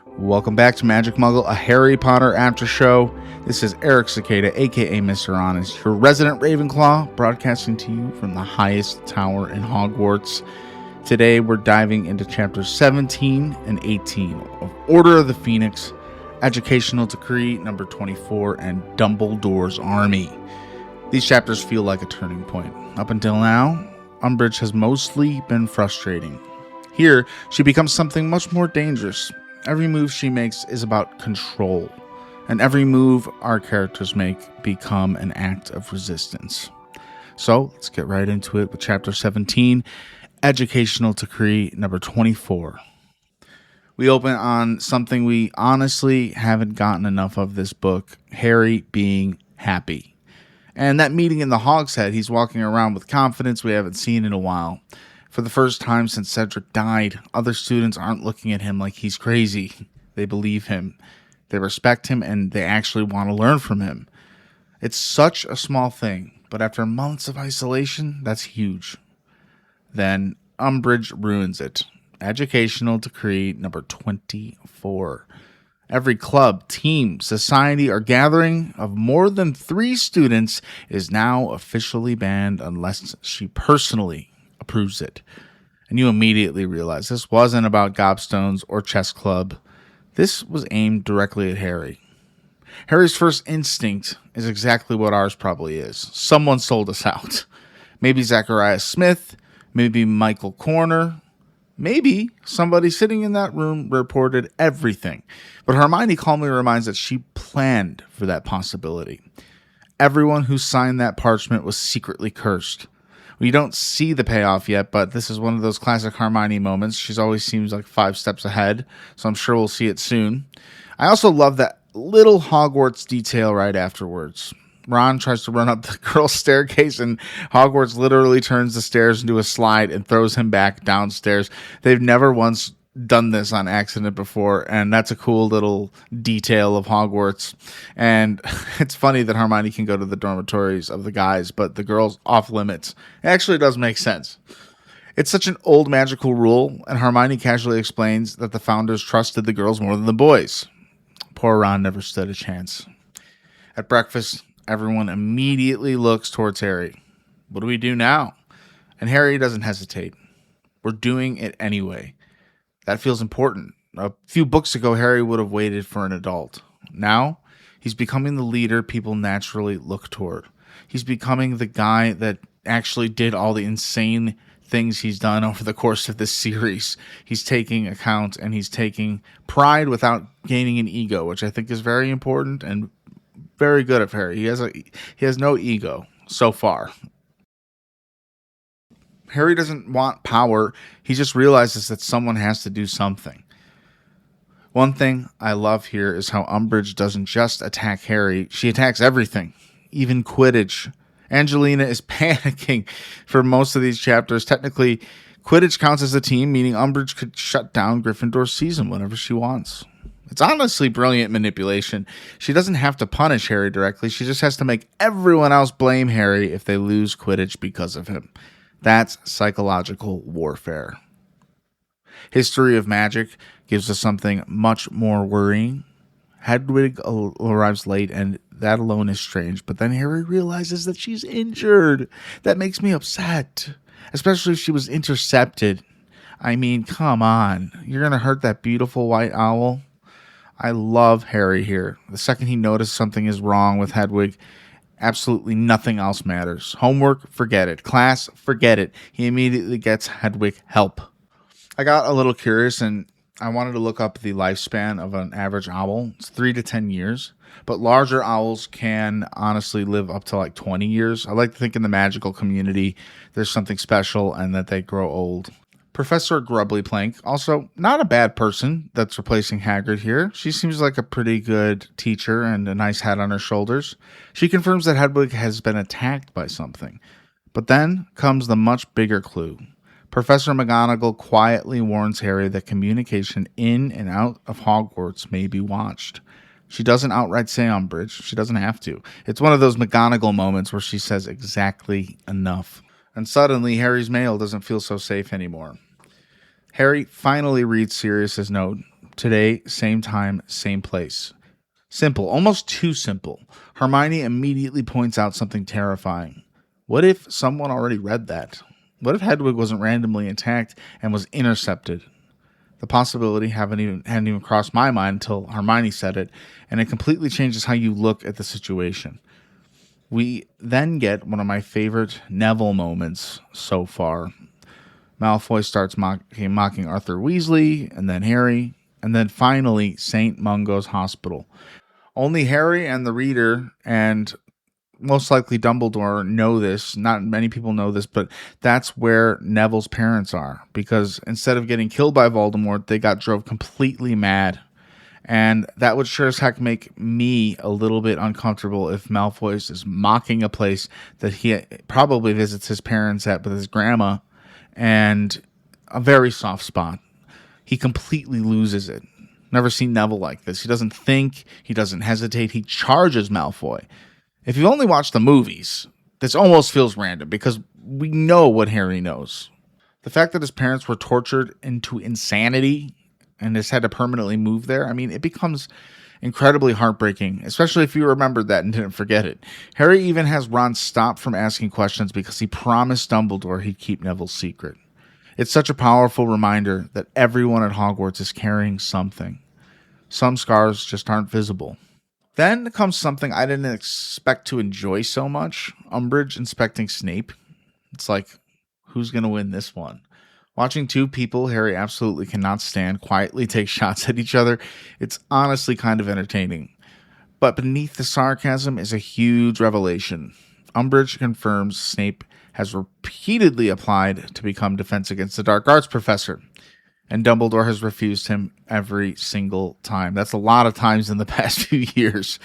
Welcome back to Magic Muggle, a Harry Potter after show. This is Eric Cicada, aka Mr. Honest, your resident Ravenclaw, broadcasting to you from the highest tower in Hogwarts. Today we're diving into chapters 17 and 18 of Order of the Phoenix, Educational Decree number 24, and Dumbledore's Army. These chapters feel like a turning point. Up until now, Umbridge has mostly been frustrating. Here, she becomes something much more dangerous. Every move she makes is about control, and every move our characters make become an act of resistance. So let's get right into it with chapter 17, Educational Decree number 24. We open on something we honestly haven't gotten enough of this book, Harry being happy. And that meeting in the Hogshead, he's walking around with confidence we haven't seen in a while. For the first time since Cedric died, other students aren't looking at him like he's crazy. They believe him, they respect him, and they actually want to learn from him. It's such a small thing, but after months of isolation, that's huge. Then Umbridge ruins it. Educational Decree number 24. Every club, team, society, or gathering of more than 3 students is now officially banned unless she personally approves it. And you immediately realize this wasn't about gobstones or chess club. This was aimed directly at Harry. Harry's first instinct is exactly what ours probably is. Someone sold us out. Maybe Zachariah Smith, maybe Michael Corner, maybe somebody sitting in that room reported everything. But Hermione calmly reminds that she planned for that possibility. Everyone who signed that parchment was secretly cursed. We don't see the payoff yet, but this is one of those classic Hermione moments. She always seems like 5 steps ahead, so I'm sure we'll see it soon. I also love that little Hogwarts detail right afterwards. Ron tries to run up the girls' staircase, and Hogwarts literally turns the stairs into a slide and throws him back downstairs. They've never once done this on accident before, and that's a cool little detail of Hogwarts. And it's funny that Hermione can go to the dormitories of the guys, but the girls off limits. It actually does make sense. It's such an old magical rule, and Hermione casually explains that the founders trusted the girls more than the boys. Poor Ron never stood a chance. At breakfast, everyone immediately looks towards Harry. What do we do now? And Harry doesn't hesitate. We're doing it anyway. That feels important. A few books ago, Harry would have waited for an adult. Now, he's becoming the leader people naturally look toward. He's becoming the guy that actually did all the insane things he's done over the course of this series. He's taking account and he's taking pride without gaining an ego, which I think is very important and very good of Harry. He has no ego so far. Harry doesn't want power. He just realizes that someone has to do something. One thing I love here is how Umbridge doesn't just attack Harry. She attacks everything, even Quidditch. Angelina is panicking for most of these chapters. Technically, Quidditch counts as a team, meaning Umbridge could shut down Gryffindor's season whenever she wants. It's honestly brilliant manipulation. She doesn't have to punish Harry directly. She just has to make everyone else blame Harry if they lose Quidditch because of him. That's psychological warfare. History of Magic gives us something much more worrying. Hedwig arrives late, and that alone is strange. But then Harry realizes that she's injured. That makes me upset, especially if she was intercepted. I mean, come on. You're going to hurt that beautiful white owl? I love Harry here. The second he notices something is wrong with Hedwig, absolutely nothing else matters. Homework, forget it. Class, forget it. He immediately gets Hedwig help. I got a little curious and I wanted to look up the lifespan of an average owl. It's 3 to 10 years, but larger owls can honestly live up to like 20 years. I like to think in the magical community there's something special and that they grow old. Professor Grubbly Plank, also not a bad person that's replacing Hagrid here. She seems like a pretty good teacher and a nice head on her shoulders. She confirms that Hedwig has been attacked by something. But then comes the much bigger clue. Professor McGonagall quietly warns Harry that communication in and out of Hogwarts may be watched. She doesn't outright say Umbridge. She doesn't have to. It's one of those McGonagall moments where she says exactly enough. And suddenly, Harry's mail doesn't feel so safe anymore. Harry finally reads Sirius's note. Today, same time, same place. Simple, almost too simple. Hermione immediately points out something terrifying. What if someone already read that? What if Hedwig wasn't randomly attacked and was intercepted? The possibility hadn't even crossed my mind until Hermione said it, and it completely changes how you look at the situation. We then get one of my favorite Neville moments so far. Malfoy starts mocking Arthur Weasley, and then Harry, and then finally St. Mungo's Hospital. Only Harry and the reader, and most likely Dumbledore, know this. Not many people know this, but that's where Neville's parents are. Because instead of getting killed by Voldemort, they got drove completely mad. And that would sure as heck make me a little bit uncomfortable if Malfoy is mocking a place that he probably visits his parents at with his grandma, and a very soft spot. He completely loses it. Never seen Neville like this. He doesn't think. He doesn't hesitate. He charges Malfoy. If you've only watched the movies, this almost feels random because we know what Harry knows. The fact that his parents were tortured into insanity and has had to permanently move there, it becomes incredibly heartbreaking, especially if you remembered that and didn't forget it. Harry even has Ron stop from asking questions because he promised Dumbledore he'd keep Neville's secret. It's such a powerful reminder that everyone at Hogwarts is carrying something. Some scars just aren't visible. Then comes something I didn't expect to enjoy so much. Umbridge inspecting Snape. It's like, who's going to win this one? Watching two people Harry absolutely cannot stand quietly take shots at each other, it's honestly kind of entertaining. But beneath the sarcasm is a huge revelation. Umbridge confirms Snape has repeatedly applied to become Defense Against the Dark Arts professor, and Dumbledore has refused him every single time. That's a lot of times in the past few years,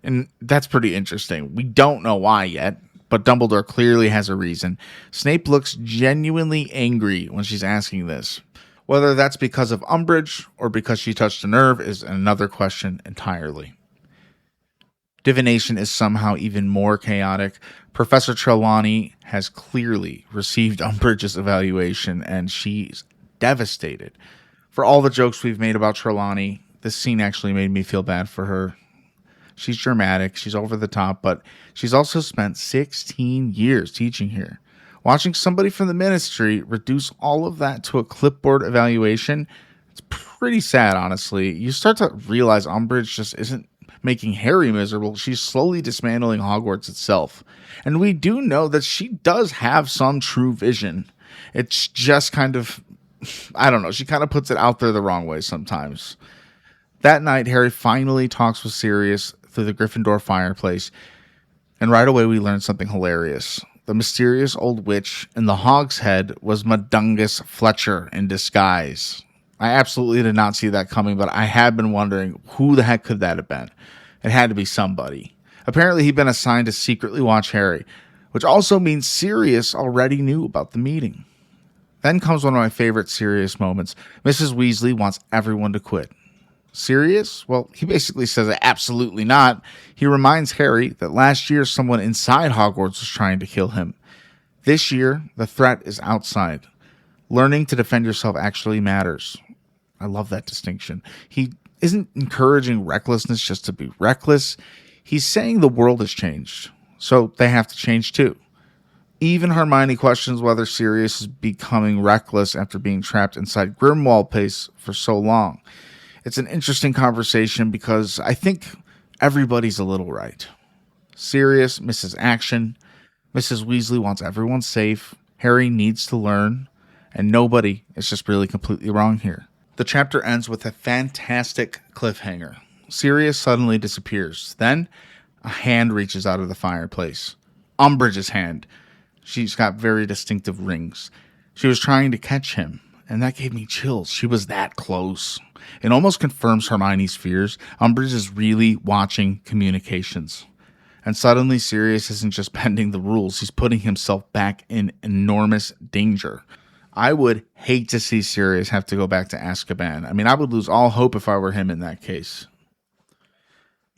and that's pretty interesting. We don't know why yet, but Dumbledore clearly has a reason. Snape looks genuinely angry when she's asking this. Whether that's because of Umbridge or because she touched a nerve is another question entirely. Divination is somehow even more chaotic. Professor Trelawney has clearly received Umbridge's evaluation, and she's devastated. For all the jokes we've made about Trelawney, this scene actually made me feel bad for her. She's dramatic, she's over the top, but she's also spent 16 years teaching here. Watching somebody from the ministry reduce all of that to a clipboard evaluation, it's pretty sad, honestly. You start to realize Umbridge just isn't making Harry miserable. She's slowly dismantling Hogwarts itself. And we do know that she does have some true vision. It's just kind of, I don't know, she kind of puts it out there the wrong way sometimes. That night, Harry finally talks with Sirius through the Gryffindor fireplace, and right away we learn something hilarious. The mysterious old witch in the Hog's Head was Mundungus Fletcher in disguise. I absolutely did not see that coming, but I had been wondering, who the heck could that have been? It had to be somebody. Apparently he'd been assigned to secretly watch Harry, which also means Sirius already knew about the meeting. Then comes one of my favorite Sirius moments. Mrs. Weasley wants everyone to quit. Sirius? Well, he basically says absolutely not. He reminds Harry that last year someone inside Hogwarts was trying to kill him. This year, the threat is outside. Learning to defend yourself actually matters. I love that distinction. He isn't encouraging recklessness just to be reckless. He's saying the world has changed, so they have to change too. Even Hermione questions whether Sirius is becoming reckless after being trapped inside Grimmauld Place for so long. It's an interesting conversation because I think everybody's a little right. Sirius misses action. Mrs. Weasley wants everyone safe. Harry needs to learn. And nobody is just really completely wrong here. The chapter ends with a fantastic cliffhanger. Sirius suddenly disappears. Then, a hand reaches out of the fireplace. Umbridge's hand. She's got very distinctive rings. She was trying to catch him, and that gave me chills. She was that close. It almost confirms Hermione's fears. Umbridge is really watching communications. And suddenly Sirius isn't just bending the rules, he's putting himself back in enormous danger. I would hate to see Sirius have to go back to Azkaban. I would lose all hope if I were him in that case.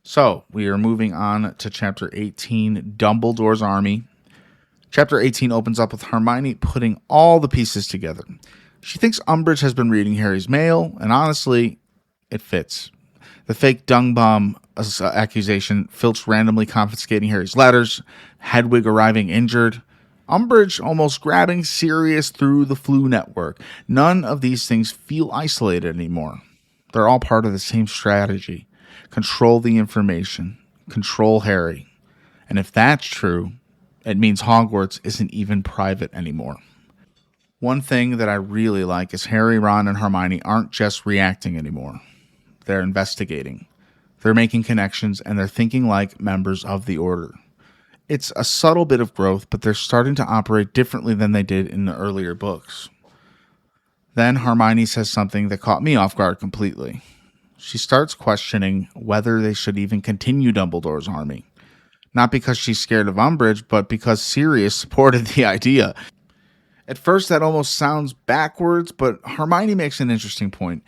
So, we are moving on to Chapter 18, Dumbledore's Army. Chapter 18 opens up with Hermione putting all the pieces together. She thinks Umbridge has been reading Harry's mail, and honestly, it fits. The fake dung bomb accusation, Filch randomly confiscating Harry's letters, Hedwig arriving injured, Umbridge almost grabbing Sirius through the flu network. None of these things feel isolated anymore. They're all part of the same strategy. Control the information. Control Harry. And if that's true, it means Hogwarts isn't even private anymore. One thing that I really like is Harry, Ron, and Hermione aren't just reacting anymore. They're investigating. They're making connections, and they're thinking like members of the Order. It's a subtle bit of growth, but they're starting to operate differently than they did in the earlier books. Then Hermione says something that caught me off guard completely. She starts questioning whether they should even continue Dumbledore's army. Not because she's scared of Umbridge, but because Sirius supported the idea. At first, that almost sounds backwards, but Hermione makes an interesting point.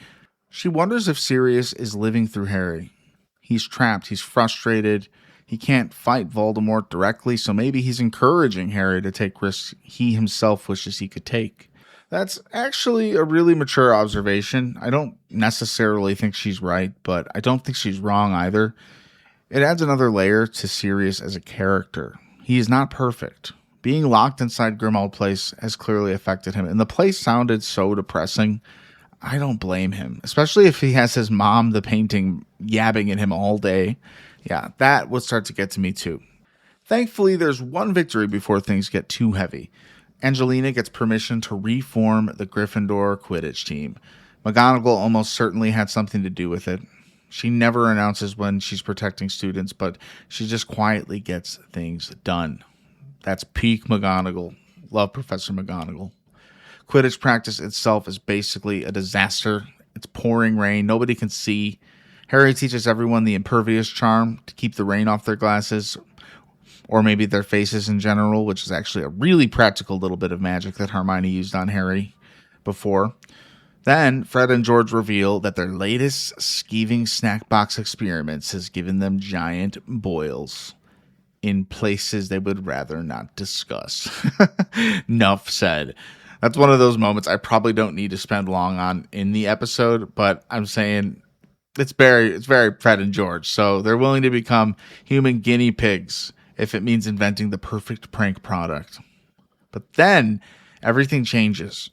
She wonders if Sirius is living through Harry. He's trapped, he's frustrated, he can't fight Voldemort directly, so maybe he's encouraging Harry to take risks he himself wishes he could take. That's actually a really mature observation. I don't necessarily think she's right, but I don't think she's wrong either. It adds another layer to Sirius as a character. He is not perfect. Being locked inside Grimmauld Place has clearly affected him, and the place sounded so depressing. I don't blame him, especially if he has his mom, the painting, yabbing at him all day. Yeah, that would start to get to me too. Thankfully, there's one victory before things get too heavy. Angelina gets permission to reform the Gryffindor Quidditch team. McGonagall almost certainly had something to do with it. She never announces when she's protecting students, but she just quietly gets things done. That's peak McGonagall. Love Professor McGonagall. Quidditch practice itself is basically a disaster. It's pouring rain. Nobody can see. Harry teaches everyone the impervious charm to keep the rain off their glasses, or maybe their faces in general, which is actually a really practical little bit of magic that Hermione used on Harry before. Then Fred and George reveal that their latest skeeving snack box experiments has given them giant boils in places they would rather not discuss. Nuff said. That's one of those moments I probably don't need to spend long on in the episode, but I'm saying it's very Fred and George. So they're willing to become human guinea pigs if it means inventing the perfect prank product. But then everything changes.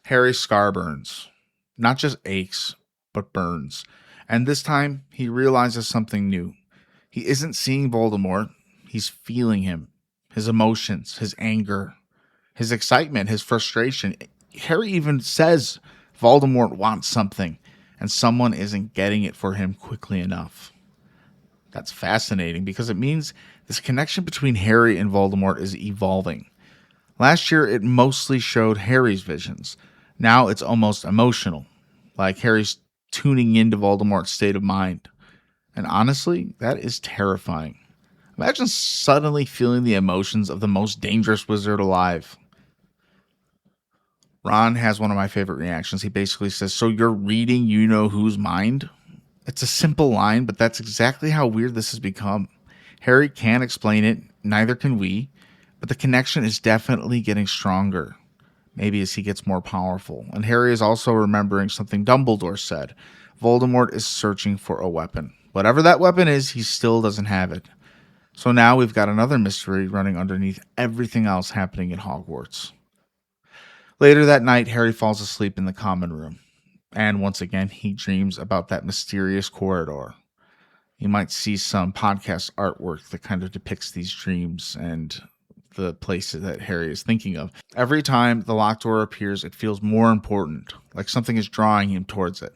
Harry's scar burns. Not just aches, but burns. And this time he realizes something new. He isn't seeing Voldemort. He's feeling him. His emotions, his anger, his excitement, his frustration. Harry even says Voldemort wants something, and someone isn't getting it for him quickly enough. That's fascinating because it means this connection between Harry and Voldemort is evolving. Last year, it mostly showed Harry's visions. Now it's almost emotional, like Harry's tuning into Voldemort's state of mind. And honestly, that is terrifying. Imagine suddenly feeling the emotions of the most dangerous wizard alive. Ron has one of my favorite reactions. He basically says, "So you're reading you-know-who's mind?" It's a simple line, but that's exactly how weird this has become. Harry can't explain it, neither can we, but the connection is definitely getting stronger. Maybe as he gets more powerful. And Harry is also remembering something Dumbledore said. Voldemort is searching for a weapon. Whatever that weapon is, he still doesn't have it. So now we've got another mystery running underneath everything else happening in Hogwarts. Later that night, Harry falls asleep in the common room. And once again, he dreams about that mysterious corridor. You might see some podcast artwork that kind of depicts these dreams and the places that Harry is thinking of. Every time the locked door appears, it feels more important, like something is drawing him towards it.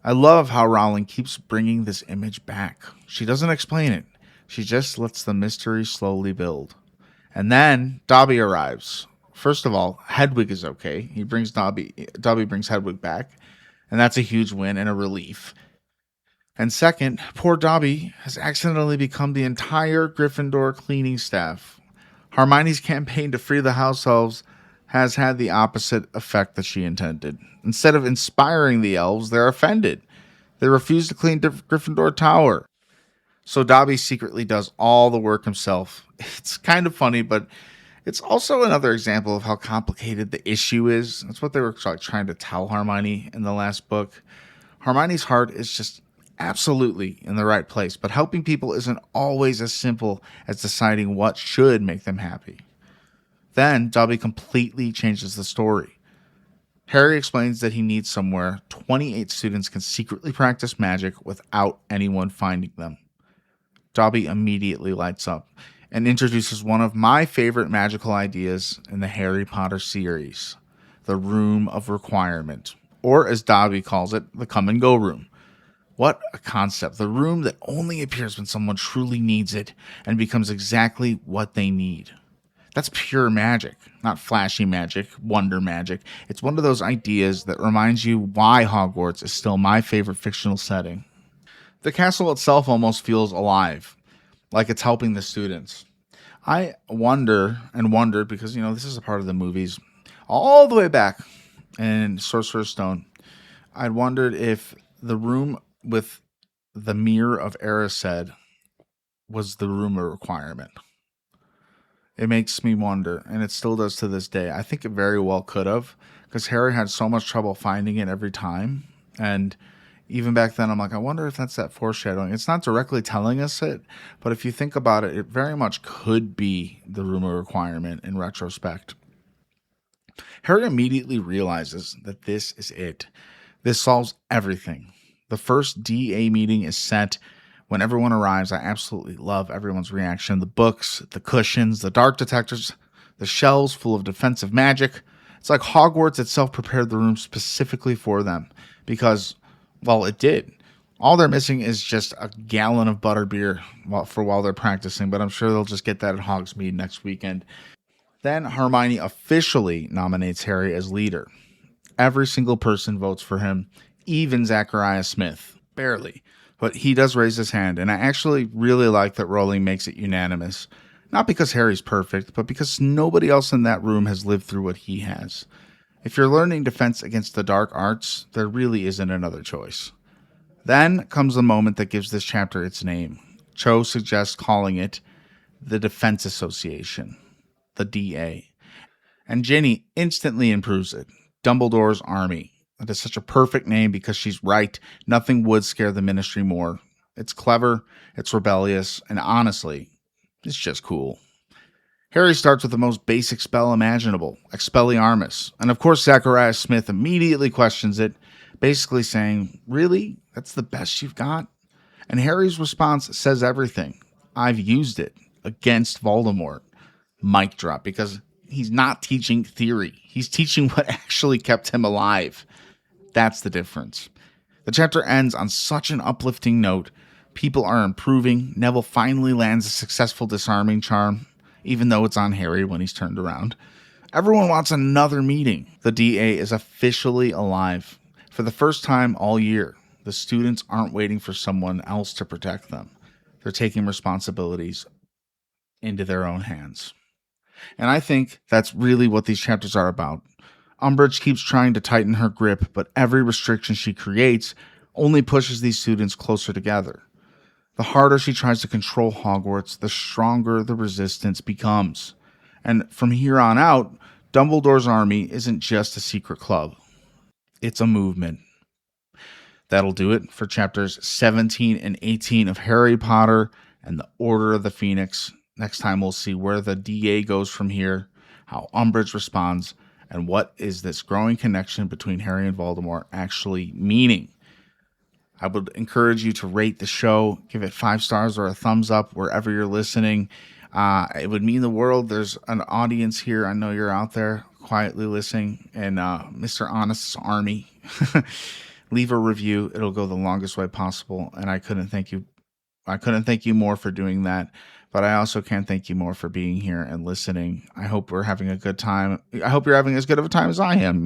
I love how Rowling keeps bringing this image back. She doesn't explain it. She just lets the mystery slowly build. And then Dobby arrives. First of all, Hedwig is okay. He brings Dobby brings Hedwig back, and that's a huge win and a relief. And second, poor Dobby has accidentally become the entire Gryffindor cleaning staff. Hermione's campaign to free the house elves has had the opposite effect that she intended. Instead of inspiring the elves, they're offended. They refuse to clean Gryffindor Tower. So Dobby secretly does all the work himself. It's kind of funny, but it's also another example of how complicated the issue is. That's what they were trying to tell Hermione in the last book. Hermione's heart is just absolutely in the right place, but helping people isn't always as simple as deciding what should make them happy. Then Dobby completely changes the story. Harry explains that he needs somewhere 28 students can secretly practice magic without anyone finding them. Dobby immediately lights up and introduces one of my favorite magical ideas in the Harry Potter series, the Room of Requirement, or as Dobby calls it, the Come and Go Room. What a concept, the room that only appears when someone truly needs it and becomes exactly what they need. That's pure magic, not flashy magic, wonder magic. It's one of those ideas that reminds you why Hogwarts is still my favorite fictional setting. The castle itself almost feels alive, like it's helping the students. I wondered because, this is a part of the movies all the way back in Sorcerer's Stone. I'd wondered if the room with the Mirror of Erised was the room of requirement. It makes me wonder, and it still does to this day. I think it very well could have, because Harry had so much trouble finding it every time. And even back then, I'm like, I wonder if that's that foreshadowing. It's not directly telling us it, but if you think about it, it very much could be the room of requirement in retrospect. Harry immediately realizes that this is it. This solves everything. The first DA meeting is set. When everyone arrives, I absolutely love everyone's reaction. The books, the cushions, the dark detectors, the shelves full of defensive magic. It's like Hogwarts itself prepared the room specifically for them because, well, it did. All they're missing is just a gallon of butterbeer while they're practicing, but I'm sure they'll just get that at Hogsmeade next weekend. Then Hermione officially nominates Harry as leader. Every single person votes for him, even Zachariah Smith. Barely. But he does raise his hand, and I actually really like that Rowling makes it unanimous. Not because Harry's perfect, but because nobody else in that room has lived through what he has. If you're learning defense against the dark arts, there really isn't another choice. Then comes the moment that gives this chapter its name. Cho suggests calling it the Defense Association, the DA. And Ginny instantly improves it. Dumbledore's Army. That is such a perfect name because she's right. Nothing would scare the Ministry more. It's clever, it's rebellious, and honestly, it's just cool. Harry starts with the most basic spell imaginable, Expelliarmus. And of course, Zachariah Smith immediately questions it, basically saying, "Really? That's the best you've got?" And Harry's response says everything. "I've used it against Voldemort." Mic drop, because he's not teaching theory. He's teaching what actually kept him alive. That's the difference. The chapter ends on such an uplifting note. People are improving. Neville finally lands a successful disarming charm, even though it's on Harry when he's turned around. Everyone wants another meeting. The DA is officially alive. For the first time all year, the students aren't waiting for someone else to protect them. They're taking responsibilities into their own hands. And I think that's really what these chapters are about. Umbridge keeps trying to tighten her grip, but every restriction she creates only pushes these students closer together. The harder she tries to control Hogwarts, the stronger the resistance becomes. And from here on out, Dumbledore's Army isn't just a secret club. It's a movement. That'll do it for chapters 17 and 18 of Harry Potter and the Order of the Phoenix. Next time we'll see where the DA goes from here, how Umbridge responds, and what is this growing connection between Harry and Voldemort actually meaning. I would encourage you to rate the show, give it 5 stars or a thumbs up wherever you're listening. It would mean the world. There's an audience here. I know you're out there quietly listening. And Mr. Honest's Army, leave a review. It'll go the longest way possible. And I couldn't thank you more for doing that. But I also can't thank you more for being here and listening. I hope we're having a good time. I hope you're having as good of a time as I am,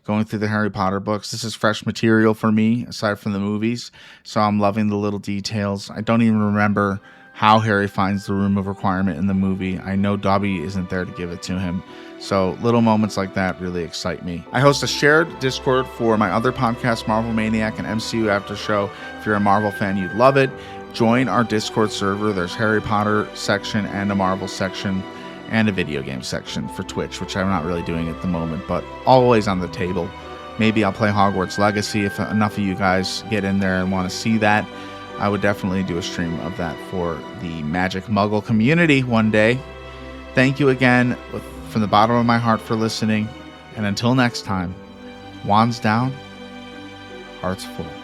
going through the Harry Potter books. This is fresh material for me, aside from the movies. So I'm loving the little details. I don't even remember how Harry finds the Room of Requirement in the movie. I know Dobby isn't there to give it to him. So little moments like that really excite me. I host a shared Discord for my other podcast, Marvel Maniac and MCU After Show. If you're a Marvel fan, you'd love it. Join our Discord server. There's Harry Potter section and a Marvel section and a video game section for Twitch, which I'm not really doing at the moment, but always on the table. Maybe I'll play Hogwarts Legacy if enough of you guys get in there and want to see that. I would definitely do a stream of that for the Magic Muggle community one day. Thank you again from the bottom of my heart for listening. And until next time, wands down, hearts full.